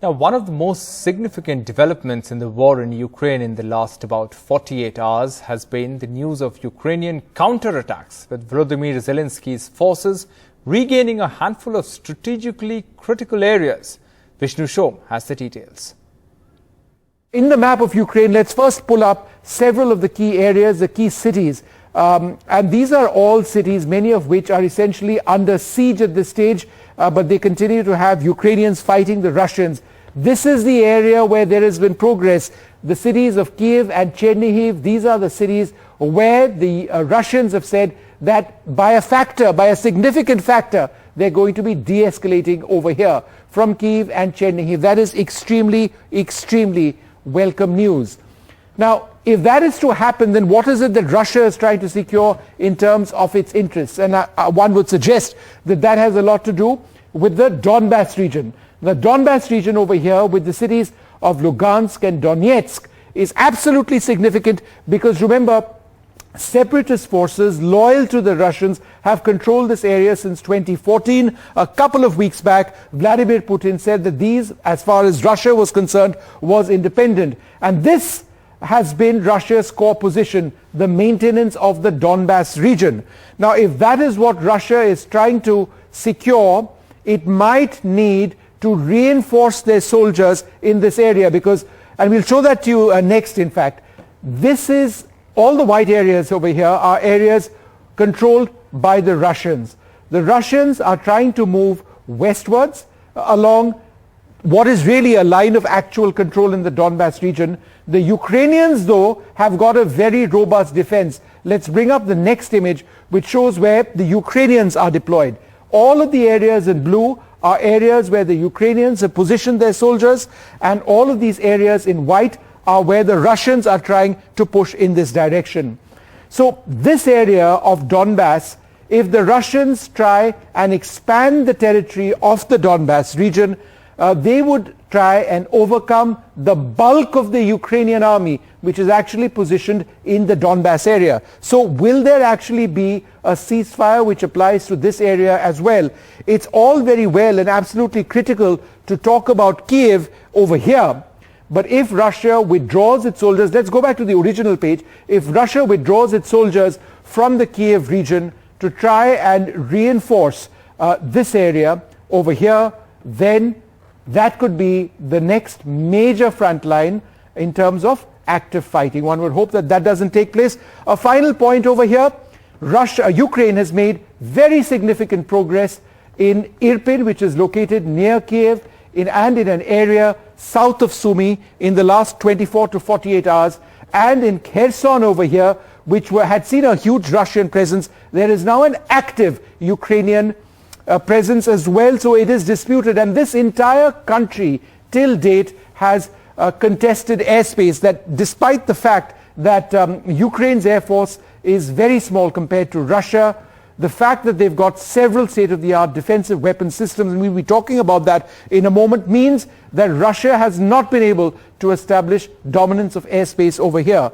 Now, one of the most significant developments in the war in Ukraine in the last about 48 hours has been the news of Ukrainian counterattacks, with Volodymyr Zelensky's forces regaining a handful of strategically critical areas. Vishnu Shom has the details. In the map of Ukraine, let's first pull up several of the key areas, the key cities. And these are all cities, many of which are essentially under siege at this stage, but they continue to have Ukrainians fighting the Russians. This is the area where there has been progress. The cities of Kiev and Chernihiv, these are the cities where the Russians have said that by a significant factor, they're going to be de-escalating over here from Kiev and Chernihiv. That is extremely, extremely welcome news. Now, if that is to happen, then what is it that Russia is trying to secure in terms of its interests? And one would suggest that that has a lot to do with the Donbas region. The Donbas region over here with the cities of Lugansk and Donetsk is absolutely significant because remember, separatist forces loyal to the Russians have controlled this area since 2014. A couple of weeks back, Vladimir Putin said that these, as far as Russia was concerned, was independent. And this has been Russia's core position, the maintenance of the Donbas region. Now, if that is what Russia is trying to secure, it might need to reinforce their soldiers in this area because, and we'll show that to you next in fact, this is, all the white areas over here are areas controlled by the Russians. The Russians are trying to move westwards along what is really a line of actual control in the Donbas region. The Ukrainians, though, have got a very robust defense. Let's bring up the next image, which shows where the Ukrainians are deployed. All of the areas in blue are areas where the Ukrainians have positioned their soldiers, and all of these areas in white are where the Russians are trying to push in this direction. So this area of Donbas, if the Russians try and expand the territory of the Donbas region, they would try and overcome the bulk of the Ukrainian army, which is actually positioned in the Donbas area. So will there actually be a ceasefire which applies to this area as well? It's all very well and absolutely critical to talk about Kiev over here. But if Russia withdraws its soldiers, let's go back to the original page. If Russia withdraws its soldiers from the Kiev region to try and reinforce this area over here, then that could be the next major front line in terms of active fighting. One would hope that that doesn't take place. A final point over here, Ukraine has made very significant progress in Irpin, which is located near Kiev, and in an area south of Sumy in the last 24 to 48 hours, and in Kherson over here, which had seen a huge Russian presence. There is now an active Ukrainian presence as well, so it is disputed, and this entire country till date has contested airspace, that despite the fact that Ukraine's air force is very small compared to Russia, the fact that they've got several state-of-the-art defensive weapon systems, and we'll be talking about that in a moment, means that Russia has not been able to establish dominance of airspace over here.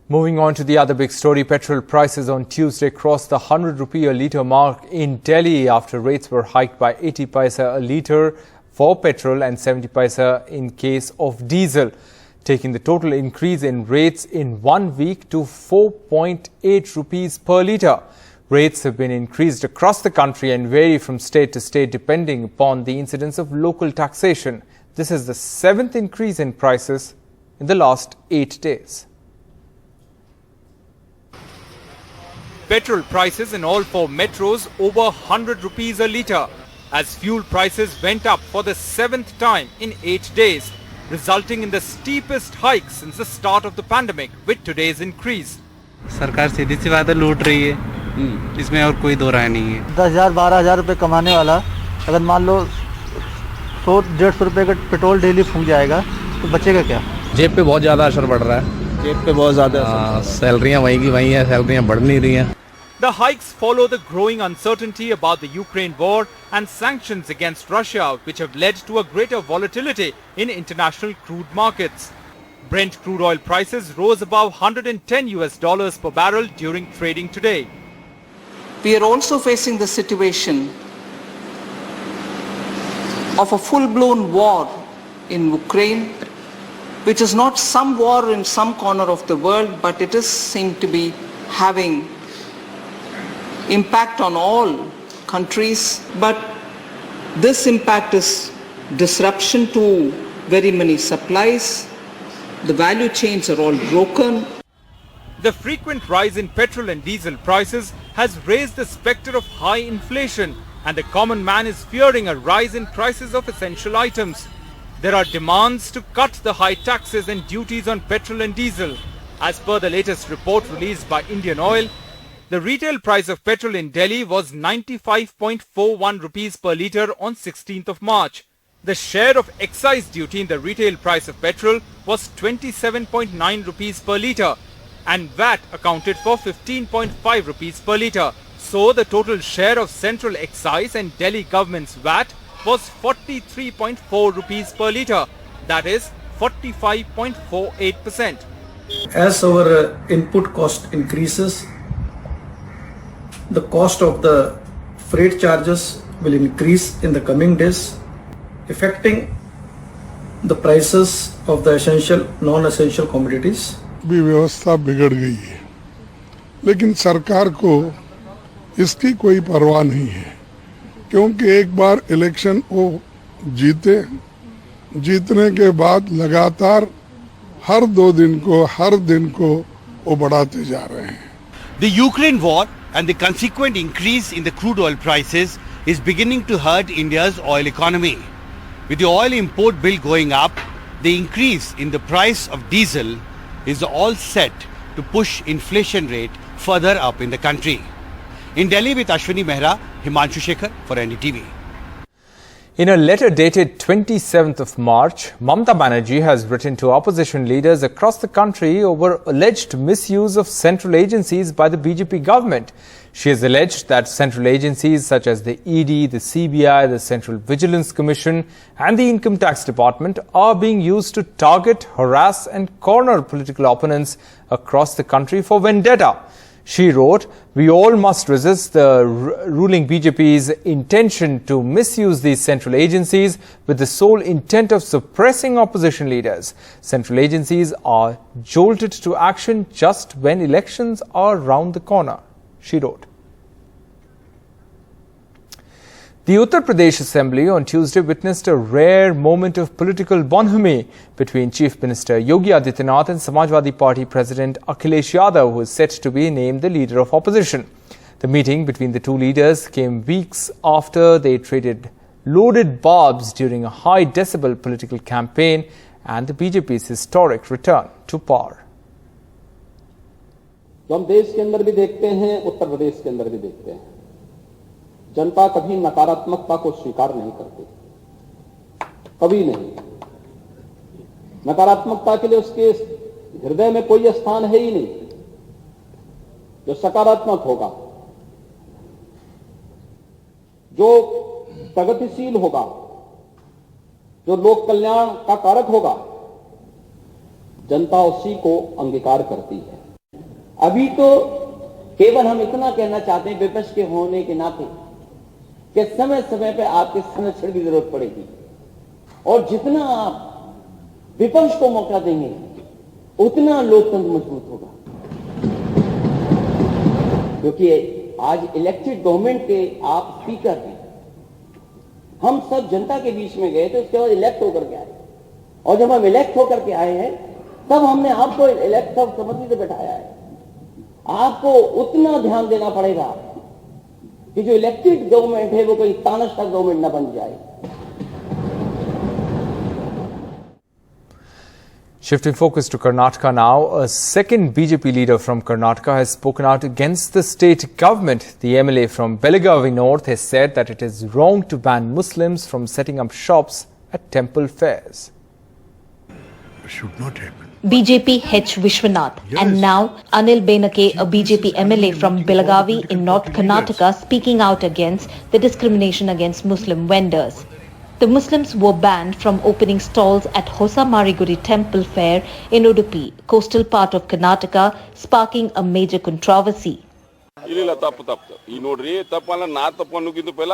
Moving on to the other big story, petrol prices on Tuesday crossed the 100 rupee a litre mark in Delhi after rates were hiked by 80 paisa a litre for petrol and 70 paisa in case of diesel, taking the total increase in rates in 1 week to 4.8 rupees per litre. Rates have been increased across the country and vary from state to state depending upon the incidence of local taxation. This is the 7th increase in prices in the last 8 days. Petrol prices in all 4 metros over 100 rupees a litre, as fuel prices went up for the 7th time in 8 days, resulting in the steepest hike since the start of the pandemic with today's increase. सरकार सीधी सी बात है लूट रही है, इसमें और कोई दो राय नहीं है। 10,000-12,000 रुपए कमाने वाला अगर मान लो 100-150 रुपए का पेट्रोल डेली फूंक जाएगा तो बचेगा क्या? जेब पे बहुत ज़्यादा असर पड़ रहा है, जेब पे बहुत ज़्यादा सैलरियाँ वहीं की वहीं हैं, सैलरियाँ बढ़ नहीं रही हैं। The hikes follow the growing uncertainty about the Ukraine war and sanctions against Russia, which have led to a greater volatility in international crude markets. Brent crude oil prices rose above $110 per barrel during trading today. We are also facing the situation of a full-blown war in Ukraine, which is not some war in some corner of the world, but it is seen to be having impact on all countries. But this impact is disruption to very many supplies. The value chains are all broken. The frequent rise in petrol and diesel prices has raised the spectre of high inflation, and the common man is fearing a rise in prices of essential items. There are demands to cut the high taxes and duties on petrol and diesel. As per the latest report released by Indian Oil, the retail price of petrol in Delhi was 95.41 rupees per litre on 16th of March. The share of excise duty in the retail price of petrol was 27.9 rupees per litre, and VAT accounted for 15.5 rupees per litre. So the total share of central excise and Delhi government's VAT was 43.4 rupees per litre, that is 45.48%. As our input cost increases, the cost of the freight charges will increase in the coming days, affecting the prices of the essential, non-essential commodities. भी व्यवस्था बिगड़ गई है, लेकिन सरकार को इसकी कोई परवाह नहीं है, क्योंकि एक बार इलेक्शन वो जीते, जीतने के बाद लगातार हर दिन को वो बढ़ाते जा रहे हैं. The Ukraine war and the consequent increase in the crude oil prices is beginning to hurt India's oil economy. With the oil import bill going up, the increase in the price of diesel is all set to push inflation rate further up in the country. In Delhi with Ashwini Mehra, Himanshu Shekhar for NDTV. In a letter dated 27th of March, Mamata Banerjee has written to opposition leaders across the country over alleged misuse of central agencies by the BJP government. She has alleged that central agencies such as the ED, the CBI, the Central Vigilance Commission and the Income Tax Department are being used to target, harass and corner political opponents across the country for vendetta. She wrote, "We all must resist the ruling BJP's intention to misuse these central agencies with the sole intent of suppressing opposition leaders. Central agencies are jolted to action just when elections are round the corner," she wrote. The Uttar Pradesh Assembly on Tuesday witnessed a rare moment of political bonhomie between Chief Minister Yogi Adityanath and Samajwadi Party President Akhilesh Yadav, who is set to be named the leader of opposition. The meeting between the two leaders came weeks after they traded loaded barbs during a high decibel political campaign and the BJP's historic return to power. जो हम देश के अंदर भी देखते हैं, उत्तर प्रदेश के अंदर भी देखते हैं, जनता कभी नकारात्मकता को स्वीकार नहीं करती, कभी नहीं। नकारात्मकता के लिए उसके हृदय में कोई स्थान है ही नहीं। जो सकारात्मक होगा, जो प्रगतिशील होगा, जो लोक कल्याण का कारक होगा, जनता उसी को अंगीकार करती है। अभी तो केवल हम इतना कहना चाहते हैं विपक्ष के होने के नाते कि समय समय पे आपके संरक्षण की जरूरत पड़ेगी, और जितना आप विपक्ष को मौका देंगे उतना लोकतंत्र मजबूत होगा। क्योंकि आज इलेक्टेड गवर्नमेंट के आप स्पीकर हैं। हम सब जनता के बीच में गए थे, उसके बाद इलेक्ट होकर के आए, और जब हम इलेक्ट होकर के आए हैं तब हमने आपको इलेक्ट सब समझ से बैठाया है। आपको उतना ध्यान देना पड़ेगा कि जो इलेक्टेड गवर्नमेंट है वो कोई तानाशाह गवर्नमेंट न बन जाए। Shifting focus to Karnataka now, a second BJP leader from Karnataka has spoken out against the state government. The MLA from Belagavi North has said that it is wrong to ban Muslims from setting up shops at temple fairs. It should not happen. BJP H. Vishwanath and now Anil Benake, a BJP MLA from Belagavi in North Karnataka, speaking out against the discrimination against Muslim vendors. The Muslims were banned from opening stalls at Hosa Mariguri Temple Fair in Udupi, coastal part of Karnataka, sparking a major controversy. ಇಲ್ಲ ತಪ್ಪು ಈ ನೋಡ್ರಿ ತಪ್ಪಲ್ಲ ನಾ ತಪ್ಪು ಅನ್ನೋಕ್ಕಿಂತ ಪೈಲ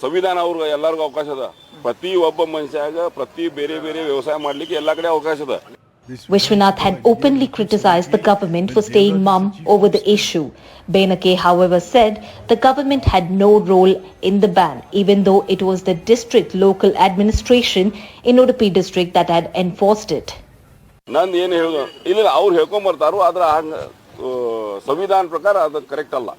ಸಂವಿಧಾನ ಅವ್ರಿಗೆ ಎಲ್ಲರಿಗೂ ಅವಕಾಶ ಅದ ಪ್ರತಿ ಒಬ್ಬ ಮನುಷ್ಯಾಗ ಪ್ರತಿ ಬೇರೆ ಬೇರೆ ವ್ಯವಸಾಯ ಮಾಡಲಿಕ್ಕೆ ಎಲ್ಲ ಕಡೆ ಅವಕಾಶ ಇದೆ. Vishwanath had openly criticized the government for staying mum over the issue. Benake, however, said the government had no role in the ban, even though it was the district local administration in Udupi district that had enforced it. ನಾನು ಏನು ಹೇಳೋದು ಇಲ್ಲ, ಅವ್ರು ಹೇಳ್ಕೊಂಡ್ ಬರ್ತಾರೋ ಆದ್ರೆ ಸಂವಿಧಾನ ಪ್ರಕಾರ ಅದು ಕರೆಕ್ಟ್ ಅಲ್ಲ.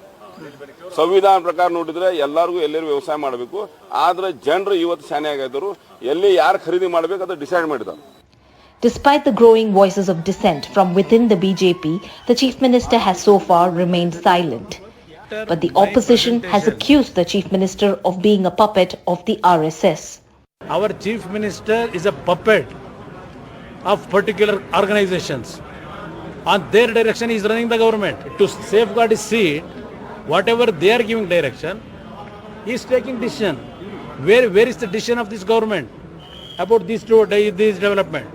ಸಂವಿಧಾನ ಪ್ರಕಾರ ನೋಡಿದ್ರೆ ಎಲ್ಲರಿಗೂ ಎಲ್ಲರೂ ವ್ಯವಸಾಯ ಮಾಡಬೇಕು. ಆದ್ರೆ ಜನರು ಇವತ್ತು ಶಾನೆ ಆಗಿದ್ರು, ಎಲ್ಲಿ ಯಾರು ಖರೀದಿ ಮಾಡಬೇಕು ಅದು ಡಿಸೈಡ್ ಮಾಡಿದ್ದಾರೆ. Despite the growing voices of dissent from within the BJP, the Chief Minister has so far remained silent. But the opposition has accused the Chief Minister of being a puppet of the RSS. Our Chief Minister is a puppet of particular organizations. On their direction he is running the government. To safeguard his seat, whatever they are giving direction, he is taking decision. Where is the decision of this government about this development?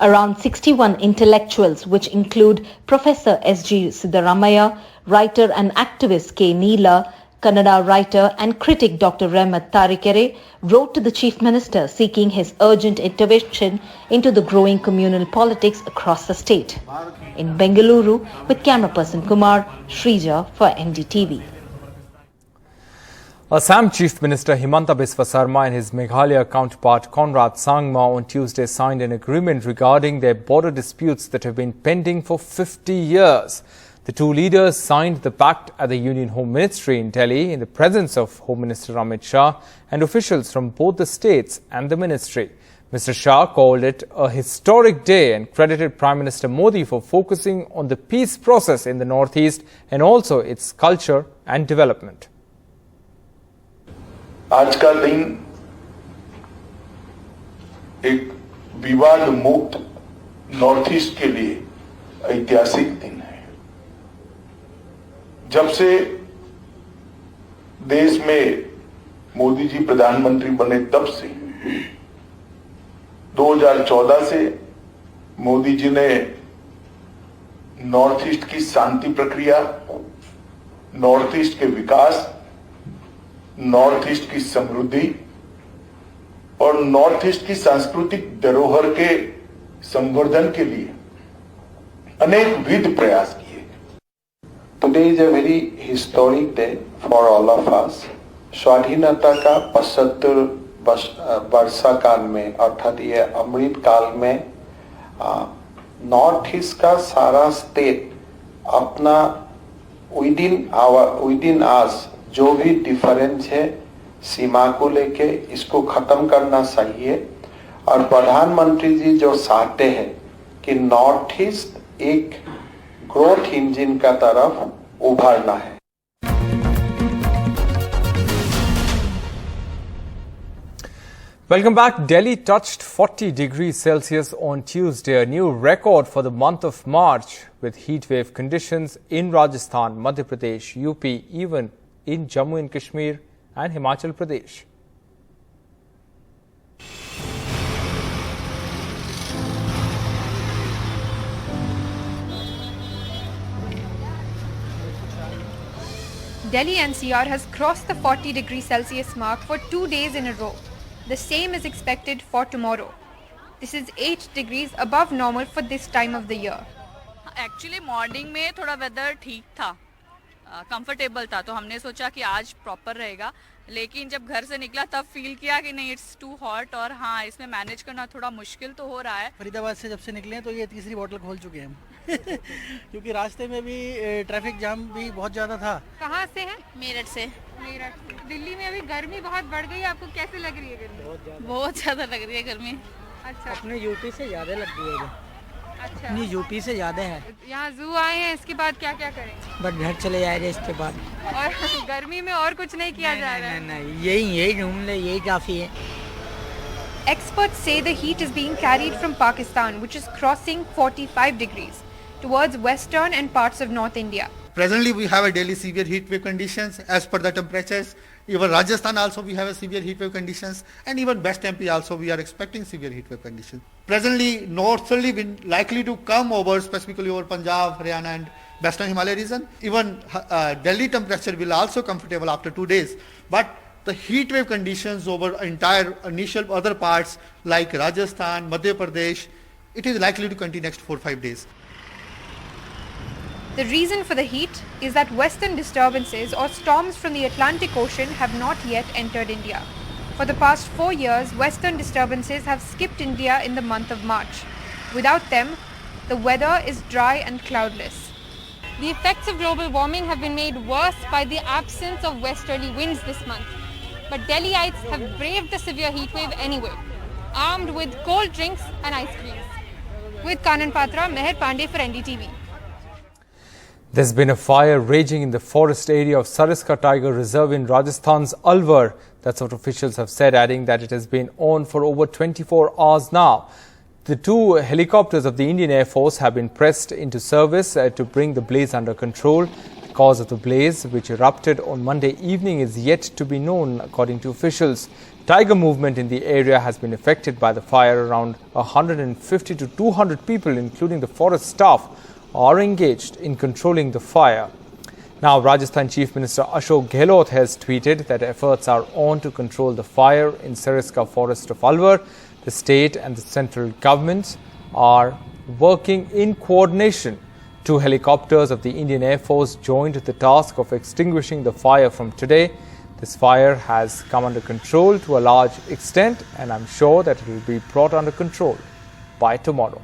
Around 61 intellectuals, which include Professor S.G. Siddaramaiah, writer and activist K. Neela, Kannada writer and critic Dr. Rehmat Tarikere, wrote to the Chief Minister seeking his urgent intervention into the growing communal politics across the state. In Bengaluru, with camera person Kumar, Shrija for NDTV. Assam Chief Minister Himanta Biswa Sarma and his Meghalaya counterpart Conrad Sangma on Tuesday signed an agreement regarding their border disputes that have been pending for 50 years. The two leaders signed the pact at the Union Home Ministry in Delhi in the presence of Home Minister Amit Shah and officials from both the states and the ministry. Mr. Shah called it a historic day and credited Prime Minister Modi for focusing on the peace process in the Northeast and also its culture and development. आज का दिन एक विवाद मुक्त north east के लिए ऐतिहासिक दिन है. जब से देश में मोदी जी प्रधानमंत्री बने तब से 2014 से मोदी जी ने नॉर्थ ईस्ट की शांति प्रक्रिया, नॉर्थ ईस्ट के विकास, नॉर्थ ईस्ट की समृद्धि और नॉर्थ ईस्ट की सांस्कृतिक धरोहर के संवर्धन के लिए अनेक विध प्रयास किए. Today is a very historic day for all of us. स्वाधीनता का 75 वर्षकाल में अर्थात ये अमृत काल में नॉर्थ ईस्ट का सारा स्टेट अपना विदिन आस जो भी डिफरेंस है सीमा को लेके इसको खत्म करना चाहिए. और प्रधानमंत्री जी जो चाहते हैं कि नॉर्थ ईस्ट एक ग्रोथ इंजन का तरफ उभरना है. Welcome back. Delhi touched 40 degrees Celsius on Tuesday, a new record for the month of March, with heatwave conditions in Rajasthan, Madhya Pradesh, UP, even in Jammu and Kashmir and Himachal Pradesh. Delhi NCR has crossed the 40 degrees Celsius mark for 2 days in a row. The same is expected for tomorrow. This is 8 degrees above normal for this time of the year. Actually morning में थोड़ा weather ठीक था, comfortable था, तो हमने सोचा कि आज प्रॉपर रहेगा. लेकिन जब घर से निकला तब फील किया कि नहीं, इट्स टू हॉट और हाँ इसमें मैनेज करना थोड़ा मुश्किल तो हो रहा है. फरीदाबाद से जब से निकले हैं तो ये तीसरी बोतल खोल चुके हैं हम क्योंकि रास्ते में भी ट्रैफिक जाम भी बहुत ज़्यादा था. कहाँ से है? मेरठ से. दिल्ली में अभी गर्मी बहुत बढ़ गई, आपको कैसे लग रही है गर्मी? बहुत ज़्यादा लग रही है गर्मी. अच्छा, अपने यूपी से ज़्यादा लगती है. अच्छा, अपनी यूपी से ज़्यादा है. यहाँ जू आए हैं, इसके बाद क्या क्या करेंगे? बट घर चले जाएंगे इसके बाद. और गर्मी में और कुछ नहीं किया जा रहा है? नहीं, यही घूम ले, यही काफ़ी है. Experts say the heat is being carried from Pakistan, which is crossing 45 degrees, towards western and parts of North India. Presently we have a daily severe heat wave conditions as per the temperatures. Even Rajasthan also we have a severe heat wave conditions, and even West MP also we are expecting severe heat wave conditions. Presently northerly wind likely to come over, specifically over Punjab, Haryana and Western Himalaya region. Even Delhi temperature will also comfortable after 2 days. But the heat wave conditions over entire initial other parts like Rajasthan, Madhya Pradesh, it is likely to continue next 4 or 5 days. The reason for the heat is that western disturbances or storms from the Atlantic Ocean have not yet entered India. For the past 4 years, western disturbances have skipped India in the month of March. Without them, the weather is dry and cloudless. The effects of global warming have been made worse by the absence of westerly winds this month. But Delhiites have braved the severe heat wave anyway, armed with cold drinks and ice creams. With Kanan Patra, Meher Pandey for NDTV. There's been a fire raging in the forest area of Sariska Tiger Reserve in Rajasthan's Alwar. That's what officials have said, adding that it has been on for over 24 hours now. The 2 helicopters of the Indian Air Force have been pressed into service to bring the blaze under control. The cause of the blaze, which erupted on Monday evening, is yet to be known, according to officials. Tiger movement in the area has been affected by the fire. Around 150 to 200 people, including the forest staff, are engaged in controlling the fire. Now, Rajasthan Chief Minister Ashok Gehlot has tweeted that efforts are on to control the fire in Sariska forest of Alwar. The state and the central governments are working in coordination. 2 helicopters of the Indian Air Force joined the task of extinguishing the fire from today. This fire has come under control to a large extent, and I'm sure that it will be brought under control by tomorrow.